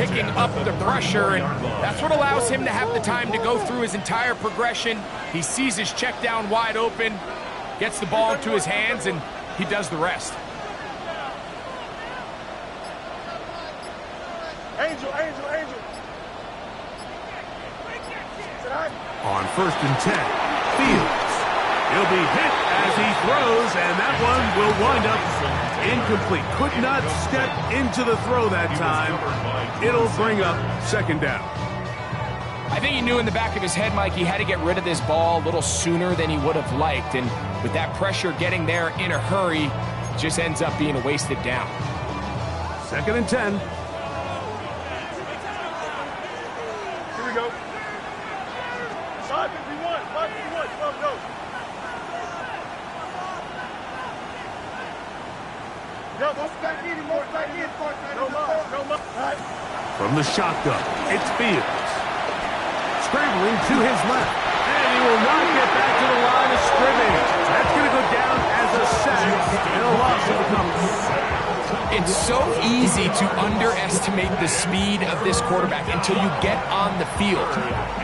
picking up the pressure, and that's what allows him to have the time to go through his entire progression. He sees his check down wide open, gets the ball into his hands, and he does the rest. Angel. On 1st and 10, Fields. He'll be hit as he throws, and that one will wind up incomplete. Could not step into the throw that time. It'll bring up 2nd down. I think he knew in the back of his head, Mike, he had to get rid of this ball a little sooner than he would have liked. And with that pressure getting there in a hurry, it just ends up being a wasted down. 2nd and 10. Here we go. 551, 12 go. No, back in. No more. From the shotgun, it's Fields. Scrambling to his left. And he will not get back to the line of scrimmage. That's going to go down as a sack and a loss of a couple. It's so easy to underestimate the speed of this quarterback until you get on the field.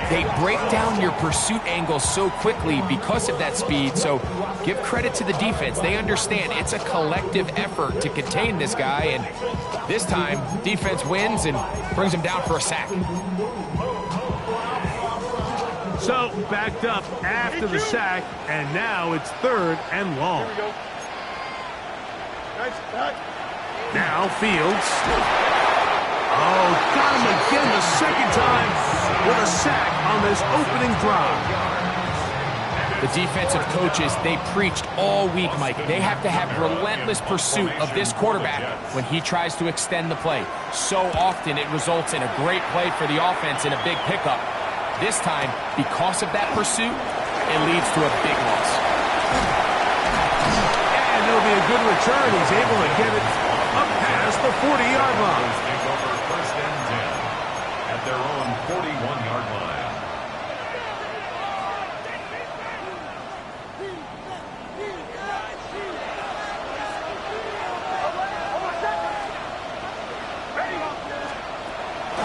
They break down your pursuit angle so quickly because of that speed, so give credit to the defense. They understand it's a collective effort to contain this guy, and this time, defense wins and brings him down for a sack. So, backed up after the sack, and now it's 3rd and long. Here we go. Nice back. Now Fields. Oh, got him again the 2nd time with a sack on this opening drive. The defensive coaches, they preached all week, Mike. They have to have relentless pursuit of this quarterback when he tries to extend the play. So often it results in a great play for the offense and a big pickup. This time, because of that pursuit, it leads to a big loss. And it'll be a good return. He's able to get it up past the 40-yard line. Take over 1st and 10 at their own 41-yard line.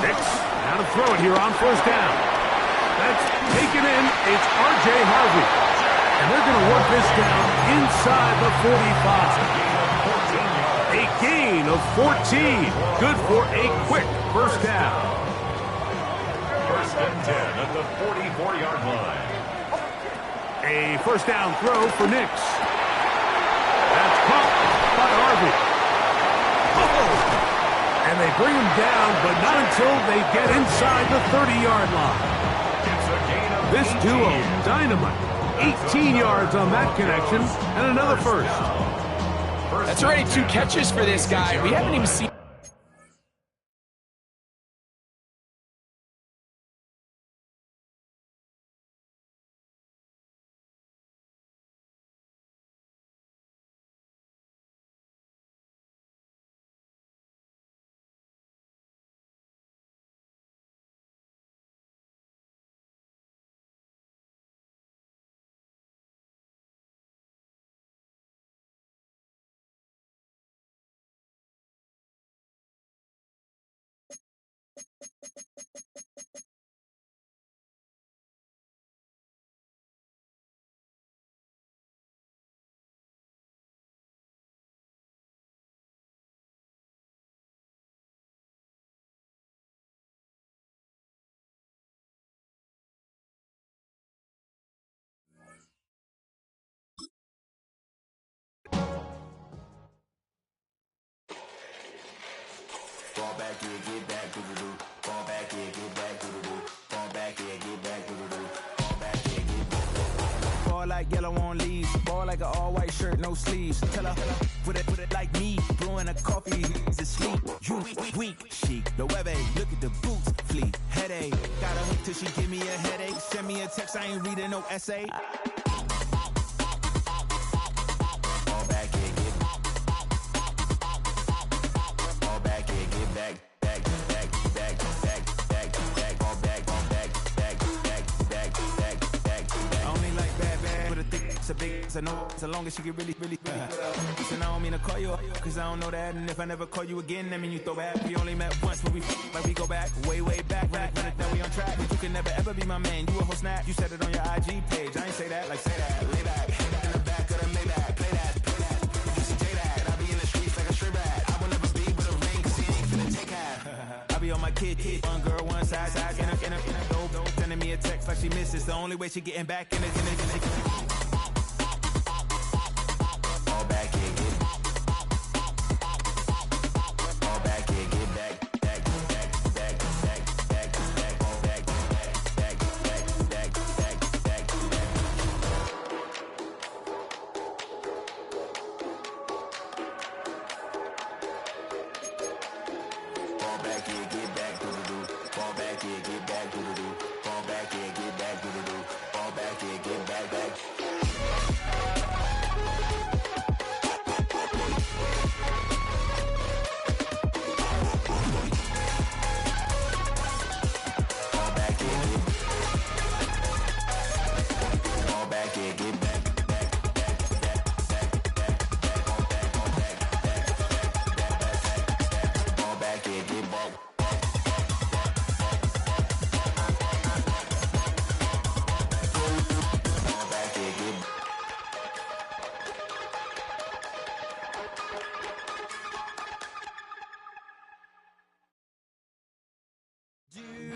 Nix, now to throw it here on 1st down. That's taken in. It's R.J. Harvey. And they're going to work this down inside the 45. A gain of 14. Good for a quick 1st down. 1st and 10 at the 44-yard line. A 1st down throw for Nix. That's caught by Harvey. Oh! And they bring him down, but not until they get inside the 30-yard line. This duo, dynamite. 18 yards on that connection, and another 1st. That's already 2 catches for this guy. We haven't even seen... Fall back, yeah, get back, doo-doo-doo. Fall back, yeah, get back, doo-doo-doo. Fall back, yeah, get back, doo-doo-doo. Fall back, yeah, get back. Fall like yellow on leaves. Fall like an all-white shirt, no sleeves. Tell her, put it like me. Blowing a coffee, to sleep. You weak, chic. The weather, look at the boots, fleet. Headache, got a hook till she give me a headache. Send me a text, I ain't reading no essay. I know as long as she get really Listen, I don't mean to call you up, cause I don't know that. And if I never call you again, that mean you throw back. We only met once, but we like we go back, way back. Run it, then we on track. But you can never ever be my man. You a whole snap, you said it on your IG page. I ain't say that, like say that, lay back. In the back of the Maybach, play that. You see J that, I be in the streets like a stray rat. I will never be with a ring, cause he ain't finna take half. I be on my kid, one girl, one side, in a dope, sending me a text like she misses. The only way she getting back in it.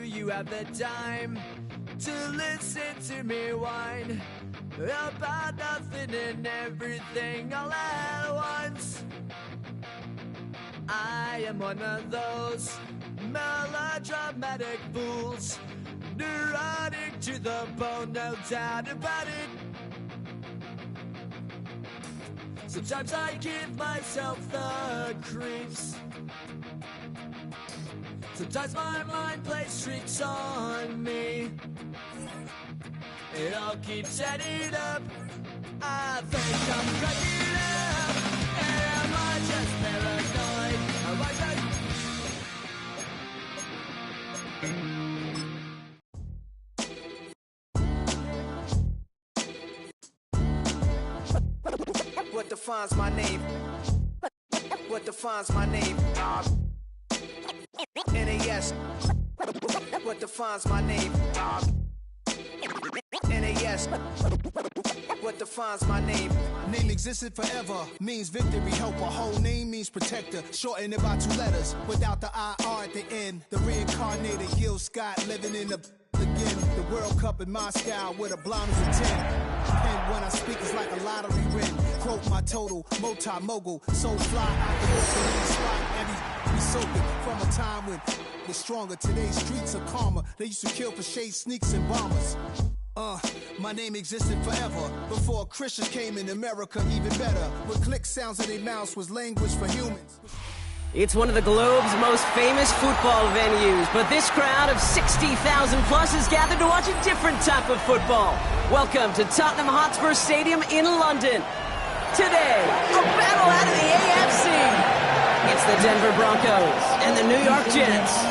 You have the time to listen to me whine about nothing and everything all at once. I am one of those melodramatic fools, neurotic to the bone, no doubt about it. Sometimes I give myself the creeps. Sometimes my mind plays tricks on me. It all keeps adding up. I think I'm cracking up. Am I just paranoid? Am I just... What defines my name? What defines my name? NAS. What defines my name? NAS. What defines my name? Name existed forever, means victory, helper. Whole name means protector, shortened it by 2 letters, without the IR at the end. The reincarnated Gil Scott living in the again. The World Cup in Moscow with a blind as a 10. And when I speak, it's like a lottery win. Quote my total, multi-mogul, so fly out the Brooklyn spot. We soaking from a time when we're stronger. Today's streets are calmer. They used to kill for shade sneaks and bombers. My name existed forever. Before Christians came in America, even better. With click sounds in their mouths was language for humans. It's one of the globe's most famous football venues, but this crowd of 60,000 plus is gathered to watch a different type of football. Welcome to Tottenham Hotspur Stadium in London. Today, a battle out of the AFC. It's the Denver Broncos and the New York Jets.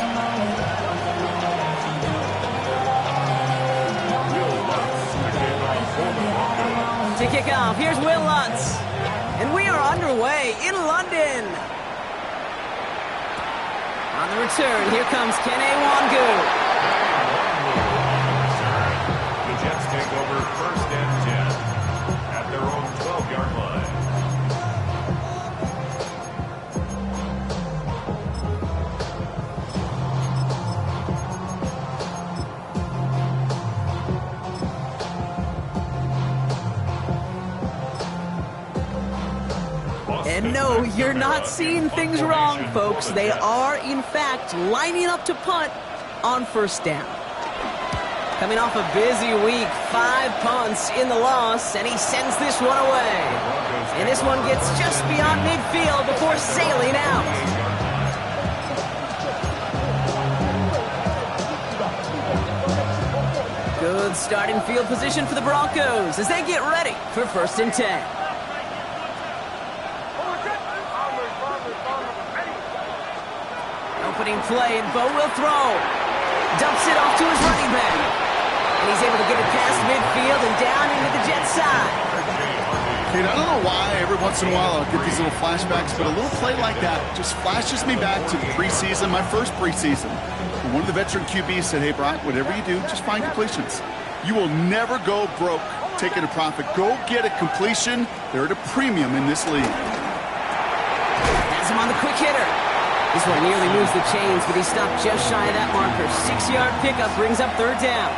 To kick off, here's Will Lutz. And we are underway in London. On the return, here comes Kene Wangu. The Jets take over 1st and 10 at their own 12-yard line. And no, you're not seeing things wrong, folks. They are, in fact, lining up to punt on 1st down. Coming off a busy week, 5 punts in the loss, and he sends this one away. And this one gets just beyond midfield before sailing out. Good starting field position for the Broncos as they get ready for 1st and 10. Opening play, and Bo will throw. Dumps it off to his running back. And he's able to get it past midfield and down into the Jets side. Dude, I don't know why every once in a while I'll get these little flashbacks, but a little play like that just flashes me back to the preseason, my first preseason. One of the veteran QBs said, hey, Brock, whatever you do, just find completions. You will never go broke taking a profit. Go get a completion. They're at a premium in this league. Has him on the quick hitter. This one nearly moves the chains, but he stopped just shy of that marker. 6-yard pickup brings up third down.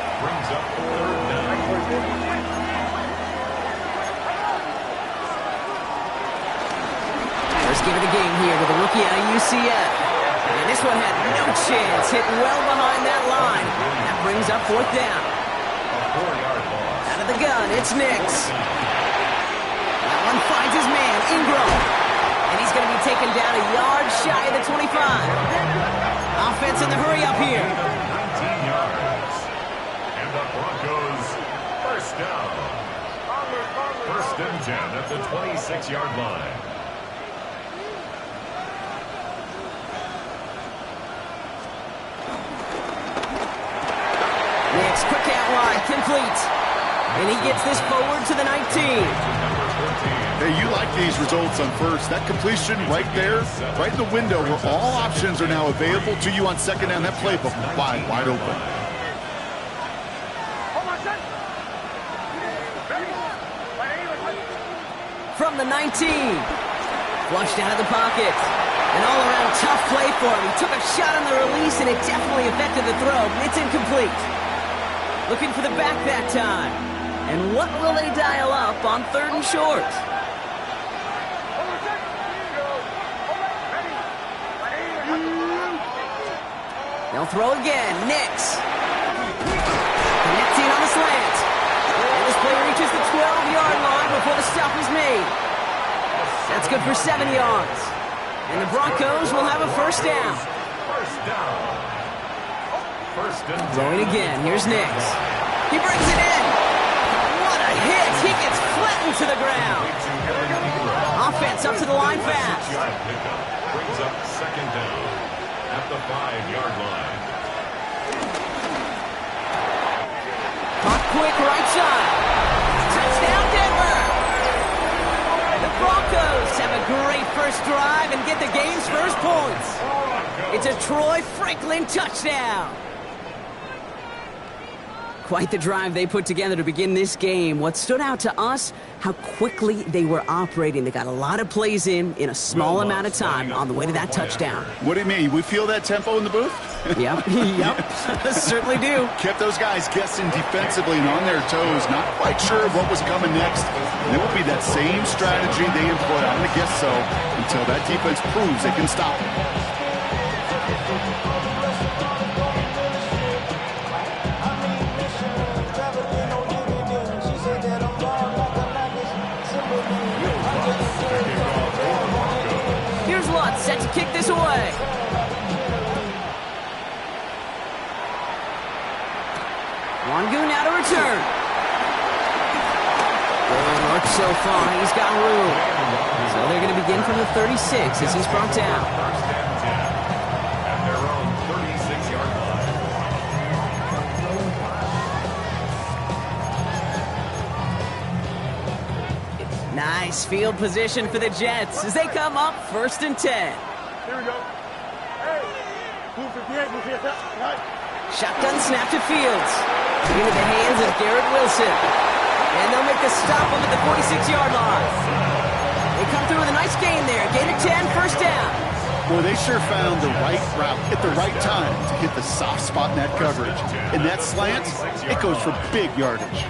First give of the game here with a rookie out of UCF. And this one had no chance, hit well behind that line. That brings up fourth down. Out of the gun, it's Nix. That one finds his man, Ingram. And he's going to be taken down a yard shy of the 25. Offense in the hurry up here. 19 yards. And the Broncos first down. First and 10 at the 26-yard line. Nix, quick out wide, complete. And he gets this forward to the 19. Hey, you like these results on first. That completion right there, right in the window where all options are now available to you on second down. That playbook wide open. From the 19. Flushed out of the pocket. An all-around tough play for him. He took a shot on the release, and it definitely affected the throw, but it's incomplete. Looking for the back that time. And what will they dial up on third and short? They'll throw again. Nix. Connecting on the slant. And this play reaches the 12-yard line before the stop is made. That's good for 7 yards. And the Broncos will have a first down. Throwing again. Here's Nix. He brings it in. What a hit. He gets flattened to the ground. Offense up to the line fast. Brings up second down at the 5-yard line. Caught quick right side. Touchdown Denver. The Broncos have a great first drive and get the game's first points. It's a Troy Franklin touchdown. Quite the drive they put together to begin this game. What stood out to us, how quickly they were operating. They got a lot of plays in a small amount of time on the way to that touchdown. What do you mean? We feel that tempo in the booth? Yep, certainly do. Kept those guys guessing defensively and on their toes, not quite sure what was coming next. And it will be that same strategy they employ, I'm going to guess so, until that defense proves they can stop it. Set to kick this away. Wangu now to return. Good work so far. He's got room. So they're going to begin from the 36 as he's brought down. First and 10 at their own 36-yard line. Nice field position for the Jets as they come up first and 10. Here we go. Hey, move here. Right. Shotgun snap to Fields. Into the hands of Garrett Wilson. And they'll make the stop him at the 46-yard line. They come through with a nice gain there. Gain of 10, first down. Well, they sure found the right route at the right time to hit the soft spot in that coverage. And that slant, it goes for big yardage.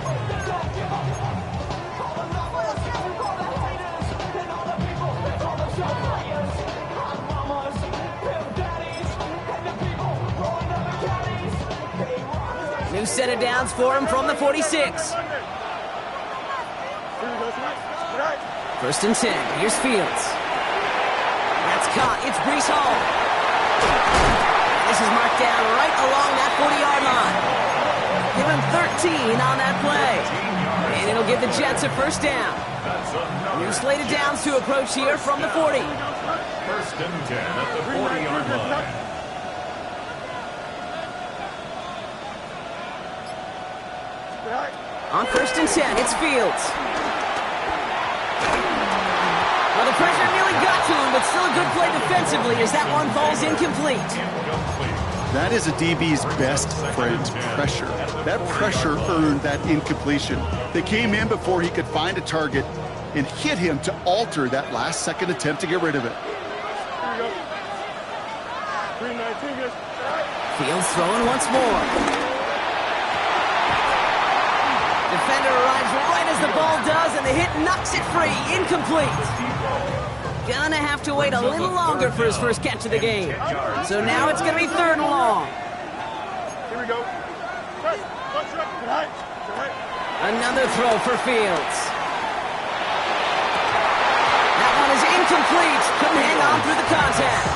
New set of downs for him from the 46. First and 10. Here's Fields. That's caught. It's Breece Hall. This is marked down right along that 40-yard line. Give him 13 on that play. And it'll give the Jets a first down. New slate of downs to approach here from the 40. First and 10 at the 40-yard line. On 1st and 10, it's Fields. Well, the pressure nearly got to him, but still a good play defensively as that one falls incomplete. That is a DB's best friend, pressure. That pressure earned that incompletion. They came in before he could find a target and hit him to alter that last-second attempt to get rid of it. Fields throwing once more. Defender arrives right as the ball does, and the hit knocks it free. Incomplete. Gonna have to wait a little longer for his first catch of the game. So now it's gonna be 3rd and long. Here we go. Another throw for Fields. That one is incomplete. Couldn't hang on through the contact.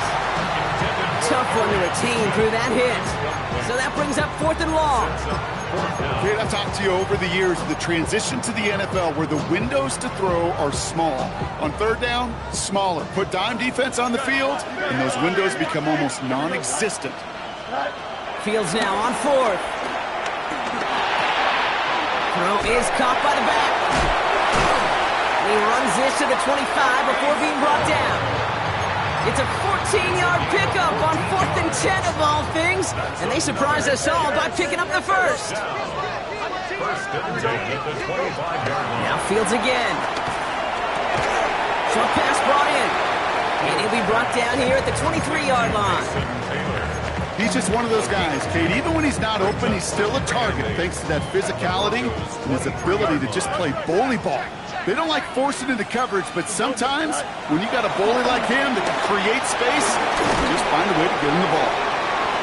Tough one to retain through that hit. So that brings up 4th and long. Kate, I've talked to you over the years of the transition to the NFL where the windows to throw are small. On 3rd down, smaller. Put dime defense on the field, and those windows become almost non-existent. Fields now on 4th. Throw is caught by the back. He runs this to the 25 before being brought down. It's a 14-yard pickup on 4th and 10 of all things, and they surprise us all by picking up the first. Now Fields again. Short pass brought in, and he'll be brought down here at the 23-yard line. He's just one of those guys, Kate. Even when he's not open, he's still a target thanks to that physicality and his ability to just play bully ball. They don't like forcing into coverage, but sometimes when you got a bully like him that can create space, just find a way to get him the ball.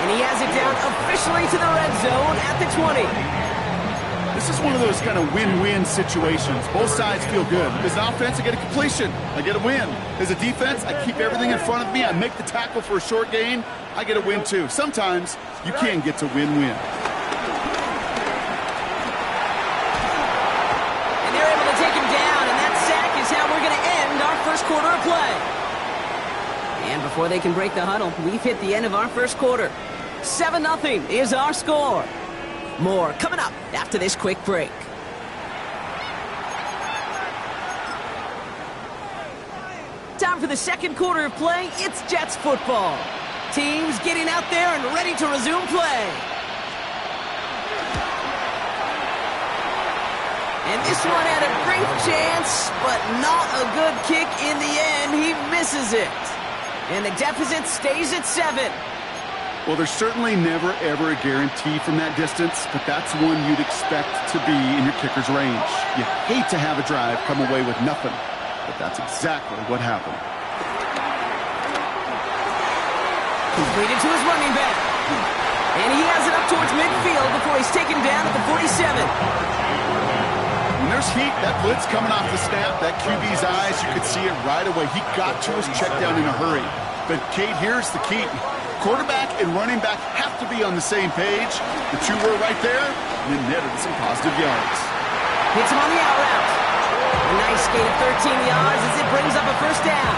And he has it down officially to the red zone at the 20. This is one of those kind of win-win situations. Both sides feel good. As an offense, I get a completion. I get a win. As a defense, I keep everything in front of me. I make the tackle for a short gain. I get a win, too. Sometimes you can get to win-win. Quarter of play. And before they can break the huddle, we've hit the end of our first quarter. 7-0 is our score. More coming up after this quick break. Time for the second quarter of play. It's Jets football. Teams getting out there and ready to resume play. And this one had a great chance, but not a good kick in the end. He misses it. And the deficit stays at 7. Well, there's certainly never, ever a guarantee from that distance, but that's one you'd expect to be in your kicker's range. You hate to have a drive come away with nothing, but that's exactly what happened. Completed to his running back. And he has it up towards midfield before he's taken down at the 47. When there's heat, that blitz coming off the snap, that QB's eyes, you could see it right away. He got to his check down in a hurry. But, Kate, here's the key. Quarterback and running back have to be on the same page. The two were right there, and then netted some positive yards. Hits him on the out route. A nice gain of 13 yards as it brings up a first down.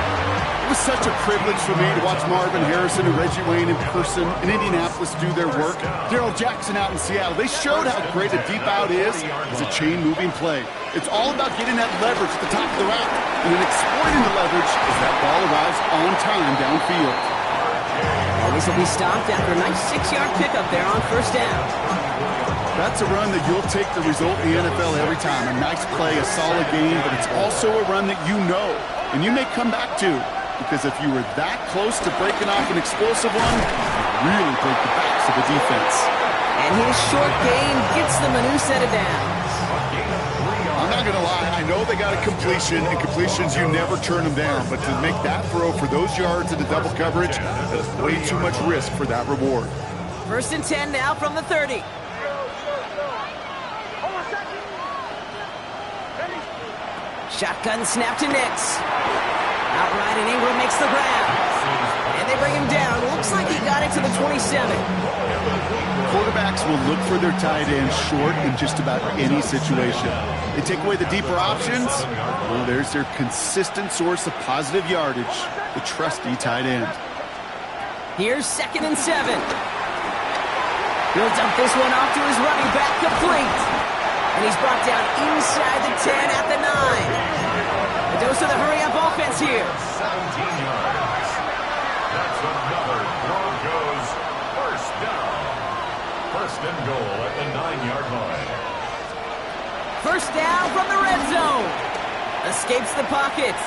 It was such a privilege for me to watch Marvin Harrison and Reggie Wayne in person in Indianapolis do their work. Darrell Jackson out in Seattle. They showed how great a deep out is as a chain-moving play. It's all about getting that leverage at the top of the route and then exploiting the leverage as that ball arrives on time downfield. Well, this will be stopped after a nice 6-yard pickup there on first down. That's a run that you'll take the result in the NFL every time. A nice play, a solid game, but it's also a run that you know and you may come back to. Because if you were that close to breaking off an explosive one, you really break the backs of the defense. And his short gain gets them a new set of downs. I'm not going to lie. I know they got a completion, and completions, you never turn them down. But to make that throw for those yards in the double coverage, that's way too much risk for that reward. 1st and 10 now from the 30. Shotgun snap to Nix. Outright, and Ingram makes the grab. And they bring him down. Looks like he got it to the 27. Quarterbacks will look for their tight end short in just about any situation. They take away the deeper options. Well, there's their consistent source of positive yardage, the trusty tight end. Here's 2nd and 7. He'll dump this one off to his running back, complete. And he's brought down inside the 10 at the 9. A dose of the hurry-up offense here. 17 yards. That's another Broncos first down. First and goal at the 9-yard line. First down from the red zone. Escapes the pocket.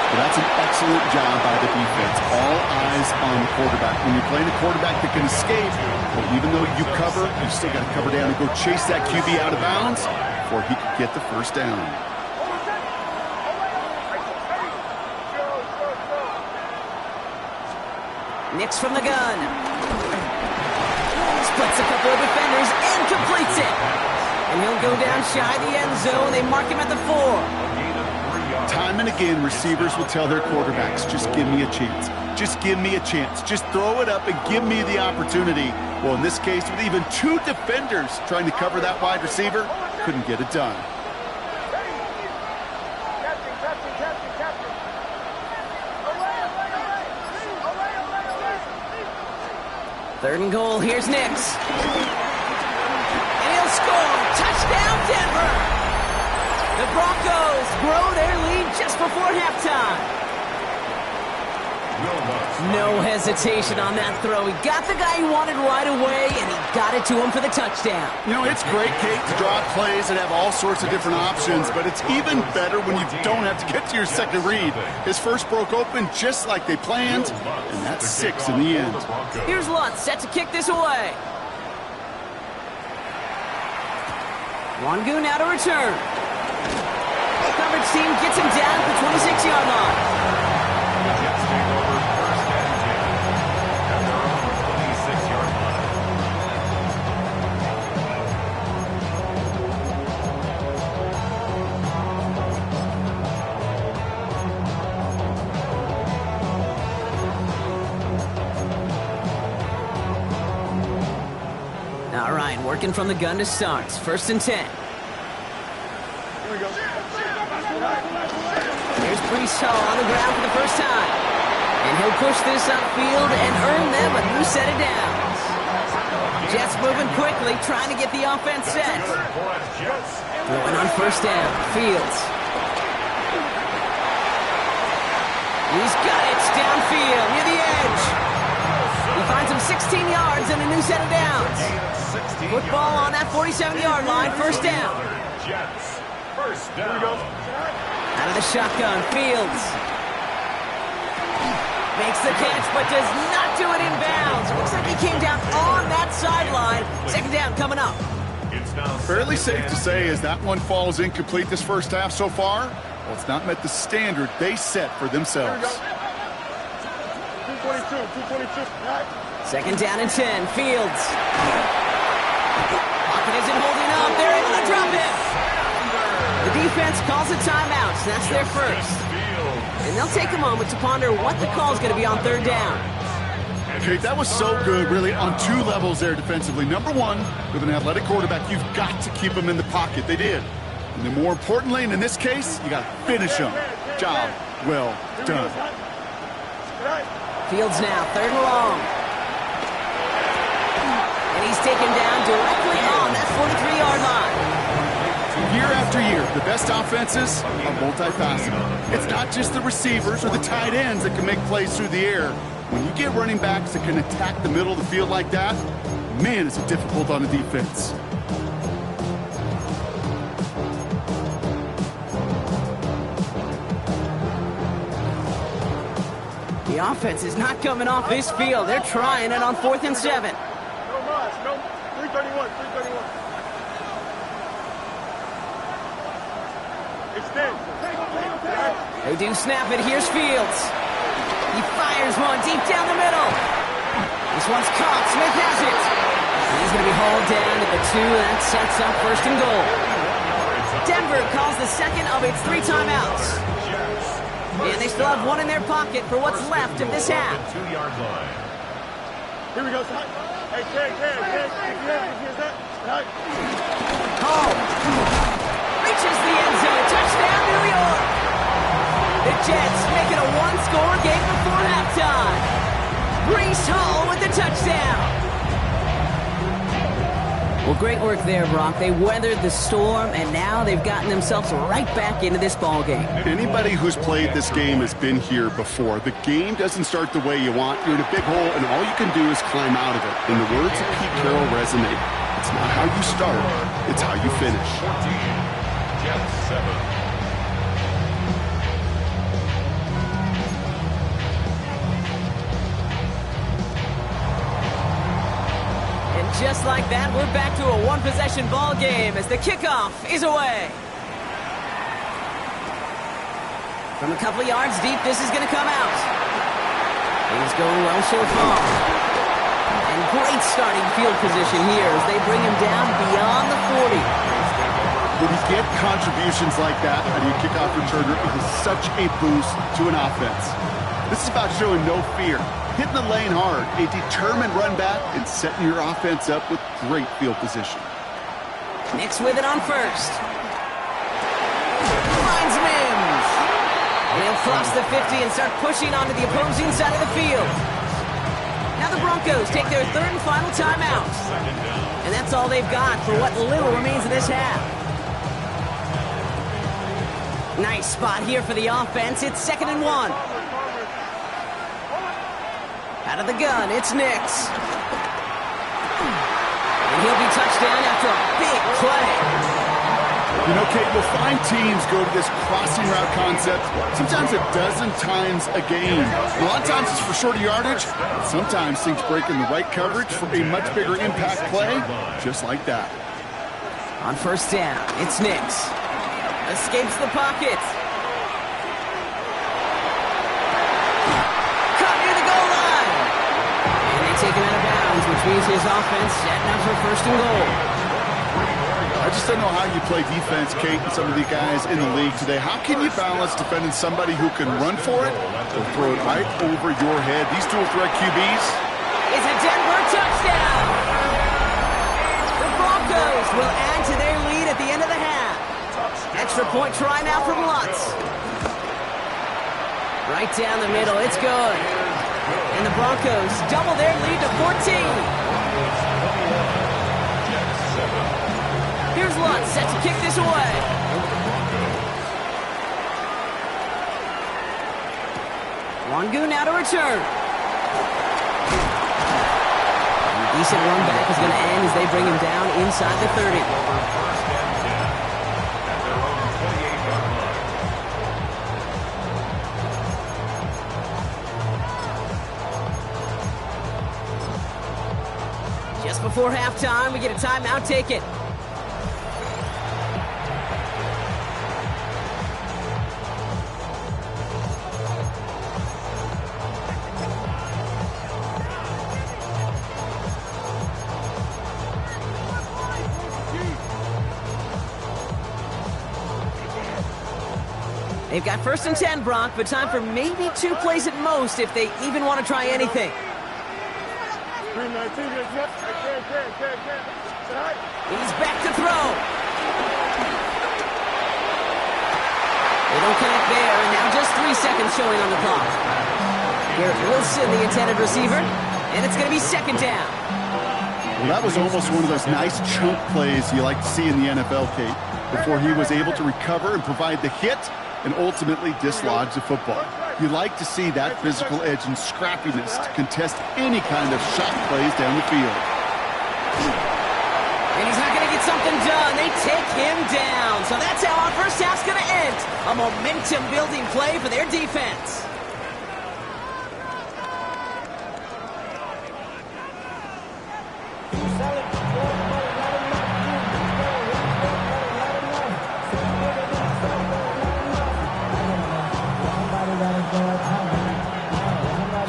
Well, that's an excellent job by the defense. All eyes on the quarterback. When you're playing a quarterback that can escape, well, even though you cover, you still got to cover down and go chase that QB out of bounds before he could get the first down. Nix from the gun. Splits a couple of defenders and completes it. And he'll go down shy of the end zone. They mark him at the 4. Time and again, receivers will tell their quarterbacks, just give me a chance. Just give me a chance. Just throw it up and give me the opportunity. Well, in this case, with even 2 defenders trying to cover that wide receiver, couldn't get it done. Third and goal, here's Nix. And he'll score! Touchdown, Denver! The Broncos grow their lead just before halftime. No hesitation on that throw. He got the guy he wanted right away, and he got it to him for the touchdown. You know, it's great, Kate, to draw plays and have all sorts of different options, but it's even better when you don't have to get to your second read. His first broke open just like they planned, and that's 6 in the end. Here's Lutz set to kick this away. Wangu now to return. Coverage team gets him down at the 26-yard line. All right, working from the gun to start. First and 10. Here's Breece Hall on the ground for the first time. And he'll push this upfield and earn them a new set of downs. Jets moving quickly, trying to get the offense set. Throwing on first down, Fields. He's got it downfield, near the edge. He finds him 16 yards and a new set of downs. Football on that 47-yard line, first down. Jets, first down. Out of the shotgun, Fields. Makes the catch, but does not do it in bounds. Looks like he came down on that sideline. Second down coming up. Fairly safe to say as that one falls incomplete this first half so far. Well, it's not met the standard they set for themselves. 222. Second down and 10, Fields. Pocket isn't holding up. They're able to drop him. The defense calls a timeout, so that's their first. And they'll take a moment to ponder what the call is going to be on third down. Okay, that was so good, really, on 2 levels there defensively. Number one, with an athletic quarterback, you've got to keep him in the pocket. They did. And then more importantly, in this case, you got to finish him. Job well done. Fields now, third and long. And he's taken down directly on that 43-yard line. Year after year, the best offenses are multifaceted. It's not just the receivers or the tight ends that can make plays through the air. When you get running backs that can attack the middle of the field like that, man, is it difficult on the defense. The offense is not coming off this field. They're trying it on 4th and 7. No, 331. Extend. They do snap it. Here's Fields. He fires one deep down the middle. This one's caught. Smith has it. He's going to be hauled down to the 2, and that sets up first and goal. Denver calls the second of its 3 timeouts. And they still have one in their pocket for what's left of this half. 2-yard line. Here we go. Hey, Ken. Hall reaches the end zone. Touchdown, New York. The Jets make it a 1-score game before halftime. Breece Hall with the touchdown. Well, great work there, Brock. They weathered the storm, and now they've gotten themselves right back into this ball game. Anybody who's played this game has been here before. The game doesn't start the way you want. You're in a big hole, and all you can do is climb out of it. And the words of Pete Carroll resonate. It's not how you start, it's how you finish. 14, Jets 7. Just like that, we're back to a one-possession ball game as the kickoff is away. From a couple of yards deep, this is going to come out. Things going well so far. And great starting field position here as they bring him down beyond the 40. When you get contributions like that out of your kickoff returner, it is such a boost to an offense. This is about showing no fear. Hitting the lane hard, a determined run back, and setting your offense up with great field position. Nix with it on first. Finds Mims. And he'll cross the 50 and start pushing onto the opposing side of the field. Now the Broncos take their third and final timeout. And that's all they've got for what little remains of this half. Nice spot here for the offense. It's 2nd and 1. Out of the gun, it's Nix. And he'll be touched down after a big play. You know, Kate, you'll find teams go to this crossing route concept sometimes a dozen times a game. A lot of times it's for shorter yardage. Sometimes things break in the right coverage for a much bigger impact play, just like that. On first down, it's Nix. Escapes the pocket. Taken out of bounds, which means his offense setting up for 1st and goal. I just don't know how you play defense, Kate, and some of the guys in the league today. How can you balance defending somebody who can run for it or throw it right over your head? These dual threat QBs. It's a Denver touchdown. The Broncos will add to their lead at the end of the half. Extra point try now from Lutz. Right down the middle, it's good. And the Broncos double their lead to 14. Here's Lutz set to kick this away. Wangu now to return. And a decent run back is going to end as they bring him down inside the 30. Just before halftime, we get a timeout. Take it. They've got 1st and 10, Brock, but time for maybe 2 plays at most if they even want to try anything. He's back to throw. They don't connect there, and now just 3 seconds showing on the clock. Garrett Wilson, the intended receiver, and it's going to be 2nd down. Well, that was almost one of those nice chunk plays you like to see in the NFL, Kate, before he was able to recover and provide the hit and ultimately dislodge the football. You like to see that physical edge and scrappiness to contest any kind of shot plays down the field. And he's not going to get something done. They take him down. So that's how our first half's going to end. A momentum-building play for their defense.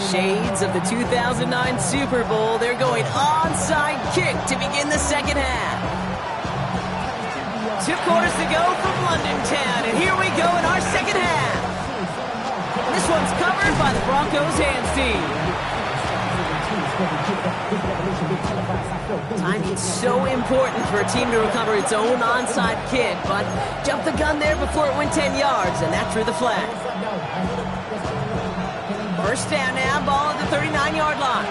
Shades of the 2009 Super Bowl. They're going onside kick to begin the 2nd half. 2 quarters to go from London Town, and here we go in our 2nd half. This one's covered by the Broncos hands team. Timing's so important for a team to recover its own onside kick, but jumped the gun there before it went 10 yards, and that drew the flag. 1st down now, ball at the 39-yard line.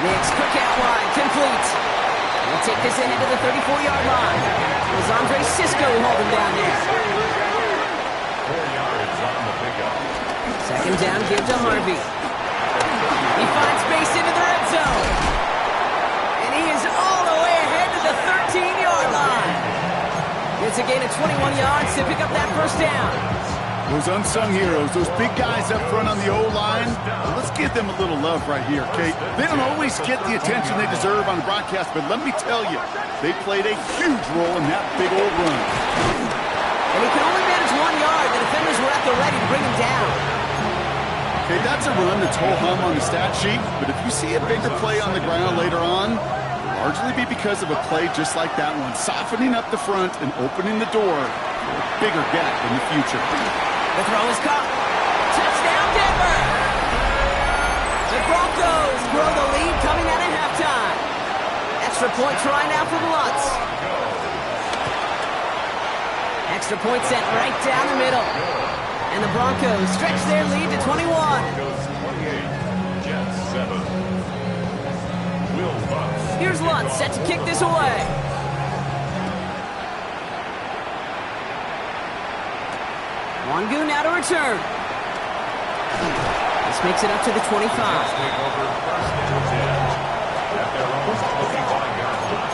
Nix, quick out line, complete. We'll take this into the 34-yard line. It was Andre Cisco holding down there. 4 yards on the pickup. Second down, give to Harvey. He finds space into the red zone. And he is all the way ahead to the 13-yard line. It's a gain of 21 yards to pick up that first down. Those unsung heroes, those big guys up front on the O-line, let's give them a little love right here, Kate. They don't always get the attention they deserve on the broadcast, but let me tell you, they played a huge role in that big old run. And he could only manage 1 yard. The defenders were at the ready to bring him down. Okay, that's a run that's ho-hum on the stat sheet, but if you see a bigger play on the ground later on, it'll largely be because of a play just like that one, softening up the front and opening the door for a bigger gap in the future. The throw is caught. Touchdown, Denver! The Broncos grow the lead coming out of halftime. Extra point try now from Lutz. Extra point sent right down the middle. And the Broncos stretch their lead to 21. Broncos 28, Jets 7. Will Lutz. Here's Lutz set to kick this away. Wangu now to return. This makes it up to the 25. Take over first and 10 at their own 25-yard line.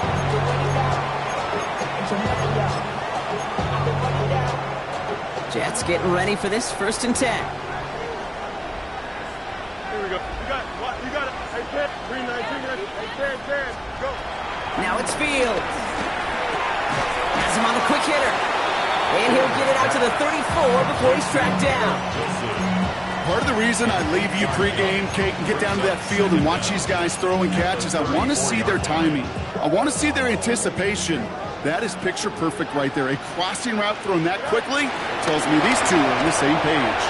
Jets getting ready for this first and 10. Here we go. You got it. Hey, Ted. 319. Hey, Ted. Go. Now it's Fields. Has him on the quick hitter. And he'll get it out to the 34 before he's tracked down. Part of the reason I leave you pregame, Kate, and get down to that field and watch these guys throw and catch is I want to see their timing. I want to see their anticipation. That is picture perfect right there. A crossing route thrown that quickly tells me these two are on the same page.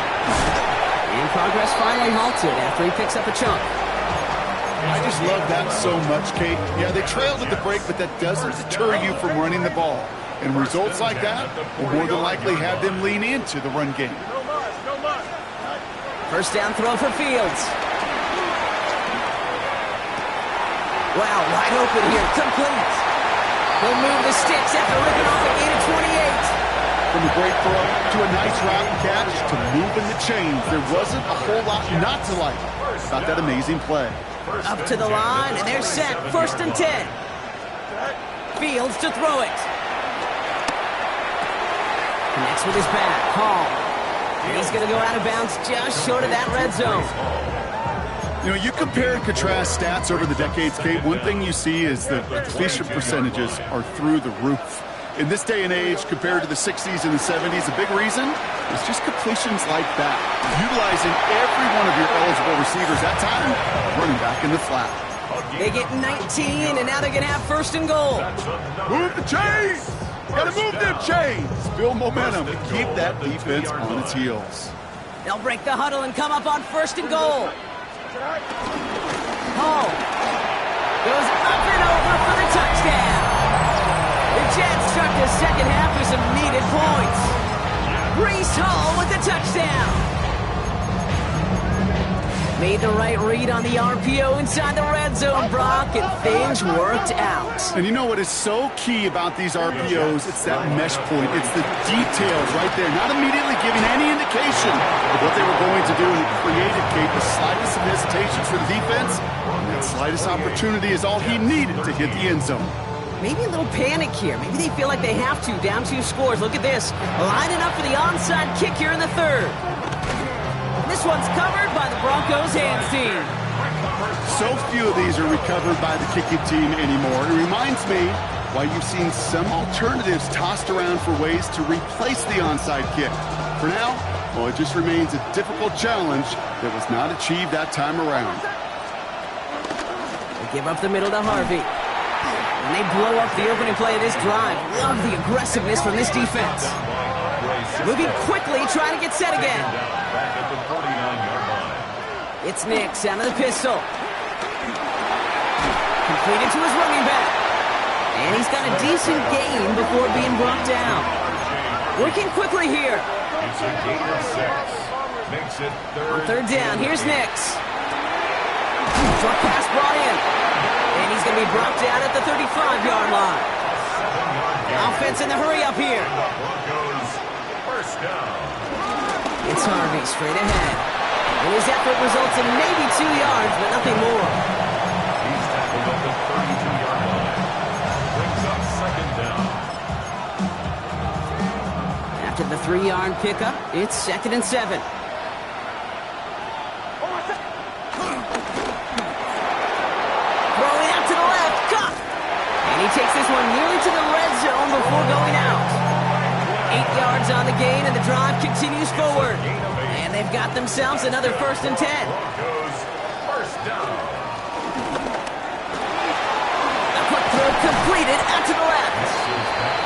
And progress finally halted after he picks up a chunk. I just love that so much, Kate. Yeah, they trailed at the break, but that doesn't deter you from running the ball. And results like that will more than likely have them lean into the run game. First down throw for Fields. Wow, wide open here, complete. He'll move the sticks after ripping off a gain of 28. From a great throw to a nice route and catch to moving the chains, there wasn't a whole lot not to like about that amazing play. Up to the line, and they're set. First and 10. Fields to throw it. Connects with his back. Hall. And he's going to go out of bounds just short of that red zone. You know, you compare and contrast stats over the decades, Kate. One thing you see is the completion percentages are through the roof. In this day and age, compared to the 60s and the 70s, a big reason is just completions like that. Utilizing every one of your eligible receivers that time, running back in the flat. They get 19, and now they're going to have first and goal. Move the chains! Gotta move them chains! Build momentum and keep that defense on its heels. They'll break the huddle and come up on first and goal. Hall goes up and over for the touchdown. The Jets start the second half with some needed points. Breece Hall with the touchdown. Made the right read on the RPO inside the red zone, Brock, and things worked out. And you know what is so key about these RPOs? It's that mesh point. It's the details right there. Not immediately giving any indication of what they were going to do, and it created, Kate, the slightest of hesitations for the defense. And that slightest opportunity is all he needed to hit the end zone. Maybe a little panic here. Maybe they feel like they have to. Down 2 scores. Look at this. Lining up for the onside kick here in the third. This one's covered by the Broncos hands team. So few of these are recovered by the kicking team anymore. It reminds me why you've seen some alternatives tossed around for ways to replace the onside kick. For now, well, it just remains a difficult challenge that was not achieved that time around. They give up the middle to Harvey. And they blow up the opening play of this drive. Love the aggressiveness from this defense. Moving quickly, trying to get set again. Back at the 49-yard line. It's Nix out of the pistol. Completed to his running back. And he's got a decent gain before being brought down. Working quickly here. It's a gain of 6. Makes it On third down, here's Nix. Short pass brought in. And he's going to be brought down at the 35-yard line. Offense in the hurry up here. First down. It's Harvey straight ahead. And his effort results in maybe 2 yards, but nothing more. He's tackled at the 32-yard line. Brings up second down. After the 3-yard pickup, it's 2nd and 7. Throwing out to the left, Kupp. And he takes this one nearly to the red zone before going out. 8 yards on the gain, and the drive continues forward. And they've got themselves another 1st and 10. Broncos first down. A quick throw completed out to the left.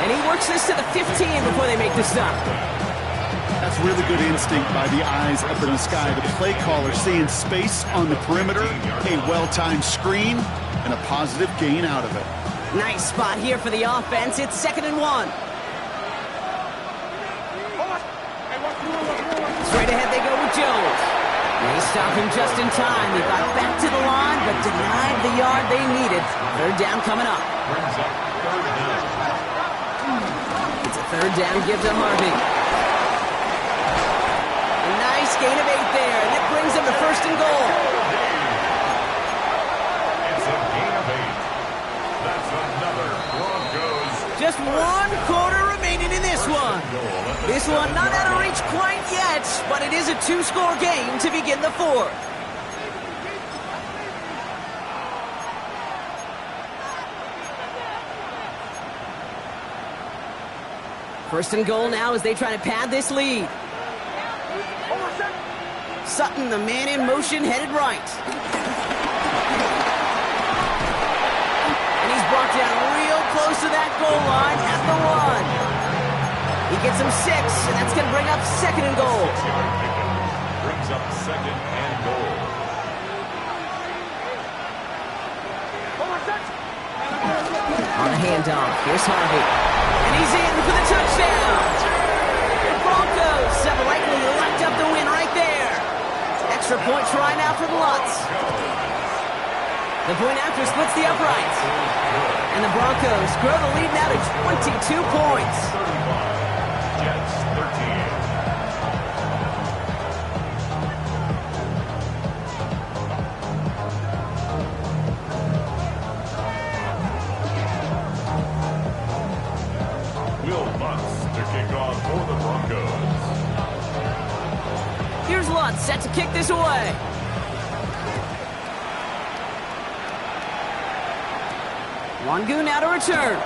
And he works this to the 15 before they make the stop. That's really good instinct by the eyes up in the sky. The play caller seeing space on the perimeter, a well-timed screen, and a positive gain out of it. Nice spot here for the offense. It's 2nd and 1. Straight ahead they go with Jones. They stop him just in time. He got back to the line, but denied the yard they needed. 3rd down coming up. Brings up 3rd down. It's a 3rd down give to Harvey. A nice gain of 8 there, and it brings them to 1st and goal. It's a gain of 8. That's another Broncos. Just 1 quarter remaining in this one. This one not out of reach quite yet, but it is a 2-score game to begin the 4th. First and goal now as they try to pad this lead. Sutton, the man in motion, headed right. And he's brought down real close to that goal line at the 1. He gets him 6, and that's going to bring up 2nd and goal. Brings up 2nd and goal. On the handoff, here's Harvey. And he's in for the touchdown. The Broncos have likely locked up the win right there. Extra point try now for the Lutz. The point after splits the uprights. And the Broncos grow the lead now to 22 points. 35. Jets 13. Will Lutz to kick off for the Broncos. Here's Lutz set to kick this away. Wangu now to return.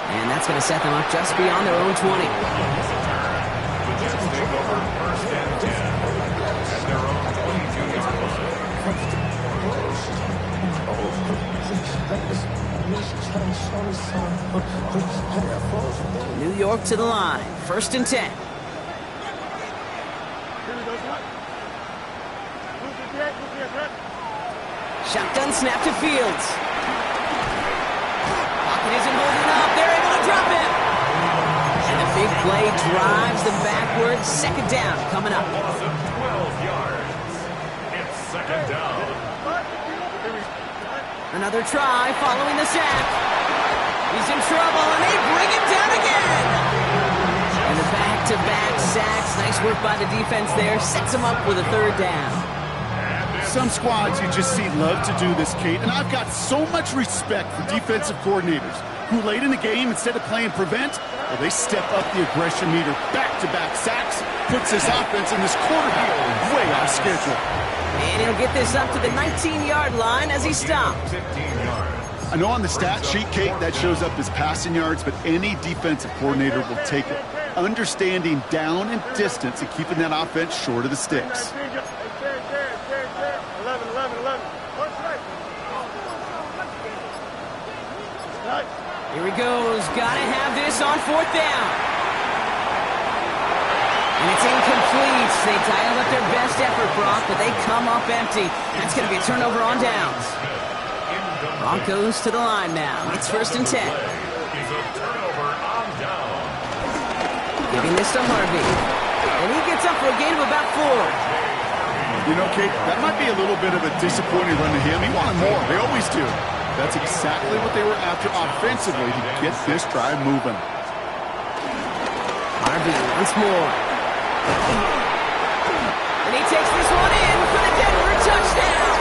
And that's going to set them up just beyond their own 20. The Jets take over 1st and 10 at their own 22-yard line. New York to the line. 1st and 10. Shotgun snap to Fields. Pocket isn't holding up. They're able to drop him. And the big play drives them backwards. 2nd down coming up. Loss of 12 yards. It's 2nd down. Another try following the sack. He's in trouble, and they bring him down again. And the back-to-back sacks. Nice work by the defense there. Sets him up with a 3rd down. Some squads you just see love to do this, Kate, and I've got so much respect for defensive coordinators who late in the game, instead of playing prevent, well, they step up the aggression meter. Back-to-back sacks puts this offense in this quarterback way off schedule. And he'll get this up to the 19-yard line as he stopped. 15 yards. I know on the stat sheet, Kate, that shows up as passing yards, but any defensive coordinator will take it. Understanding down and distance and keeping that offense short of the sticks. 11. Here he goes. Gotta have this on 4th down. And it's incomplete. They dialed up their best effort, Brock, but they come up empty. That's going to be a turnover on downs. Broncos to the line now. It's 1st and 10. Giving this to Harvey. And he gets up for a gain of about 4. You know, Kate, that might be a little bit of a disappointing run to him. He wanted more. They always do. That's exactly what they were after offensively to get this drive moving. Harvey once more. And he takes this one in for the Denver touchdown.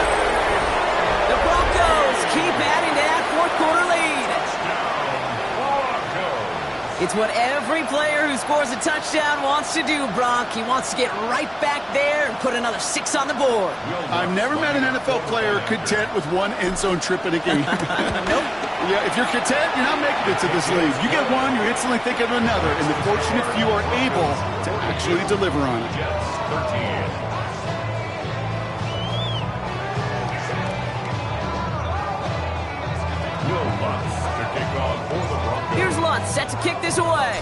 The Broncos keep adding to that fourth quarter lead. It's what every player who scores a touchdown wants to do, Brock. He wants to get right back there and put another 6 on the board. I've never met an NFL player content with one end zone trip in a game. Nope. Yeah, if you're content, you're not making it to this league. You get one, you instantly think of another, and the fortunate few are able to actually deliver on it. Here's Lutz set to kick this away.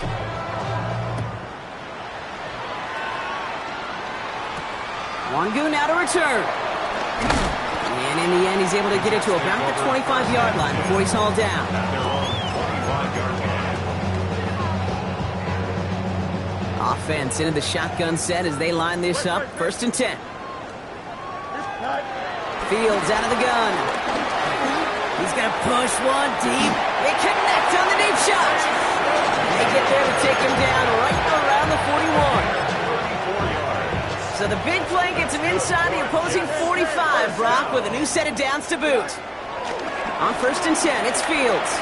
Wangu now to return. And in the end, he's able to get it to about the 25-yard line before he's hauled down. Offense into the shotgun set as they line this up. 1st and 10. Fields out of the gun. He's going to push one deep. They connect on the deep shot. They get there to take him down right around the 41. So the big play gets him inside the opposing 45, Brock, with a new set of downs to boot. On 1st and 10, it's Fields.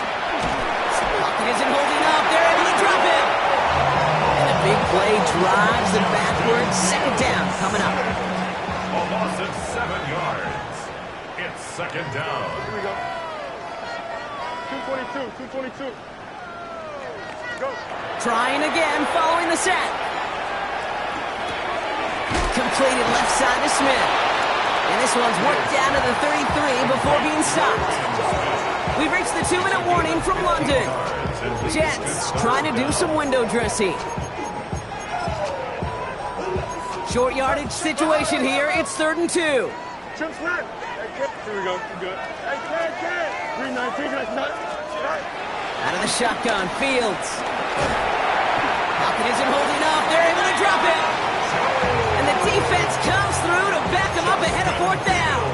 Pocket isn't holding up. They're able to drop him. And the big play drives them backwards. 2nd down coming up. A loss of 7 yards. It's 2nd down. Here we go. 222. Go. Trying again, following the set. Completed left side to Smith. And this one's worked down to the 33 before being stopped. We've reached the 2-minute warning from London. Jets trying to do some window dressing. Short yardage situation here. It's 3rd and 2. Trips left. Here we go. We're good. Hey, 319. Out of the shotgun, Fields. Pocket isn't holding up. They're able to drop it. And the defense comes through to back them up ahead of 4th down.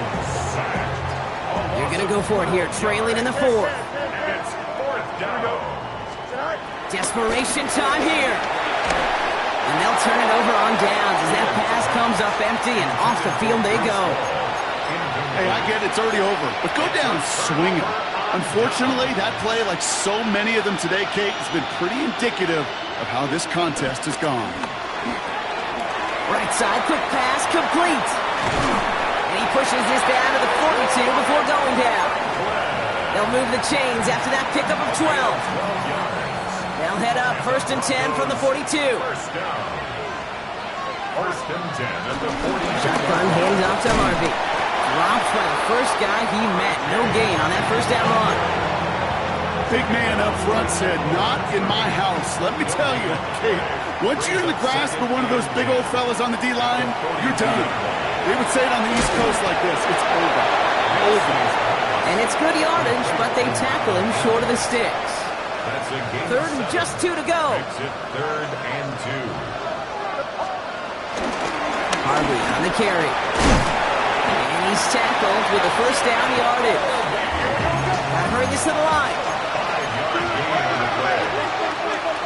They're going to go for it here, trailing in the 4th. It's 4th down. Desperation time here. And they'll turn it over on downs as that pass comes up empty and off the field they go. Hey, I get it's already over, but go down swinging. Unfortunately, that play, like so many of them today, Kate, has been pretty indicative of how this contest has gone. Right side, quick pass, complete. And he pushes this down to the 42 before going down. They'll move the chains after that pickup of 12. They'll head up 1st and 10 from the 42. 1st down. 1st and 10 at the 42. Shotgun hands off to Harvey. Dropped by the first guy he met. No gain on that 1st down run. Big man up front said, "Not in my house." Let me tell you, Kate, once you're in the grasp of one of those big old fellas on the D-line, you're done. They would say it on the East Coast like this. It's over. Over. And it's good yardage, but they tackle him short of the sticks. That's a game 3rd and just 2 to go. Makes it 3rd and 2. Harvey on the carry. And he's tackled with the 1st down yardage. Gotta hurry this to the line. 5-yard gain on the play.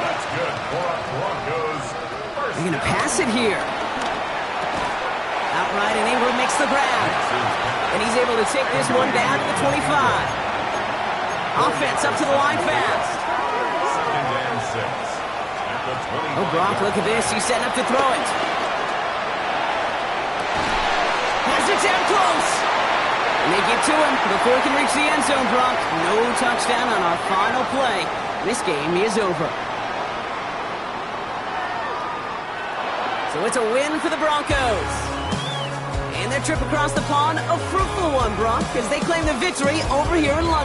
That's good for Broncos. They're gonna pass it here. Outright, and Ingram makes the grab. And he's able to take this one down to the 25. Offense up to the line fast. 2nd and 6 at the 25. Oh, Brock, look at this. He's setting up to throw it. Has it down close. And they get to him before he can reach the end zone, Brock. No touchdown on our final play. This game is over. So it's a win for the Broncos. And their trip across the pond, a fruitful one, Brock, as they claim the victory over here in London.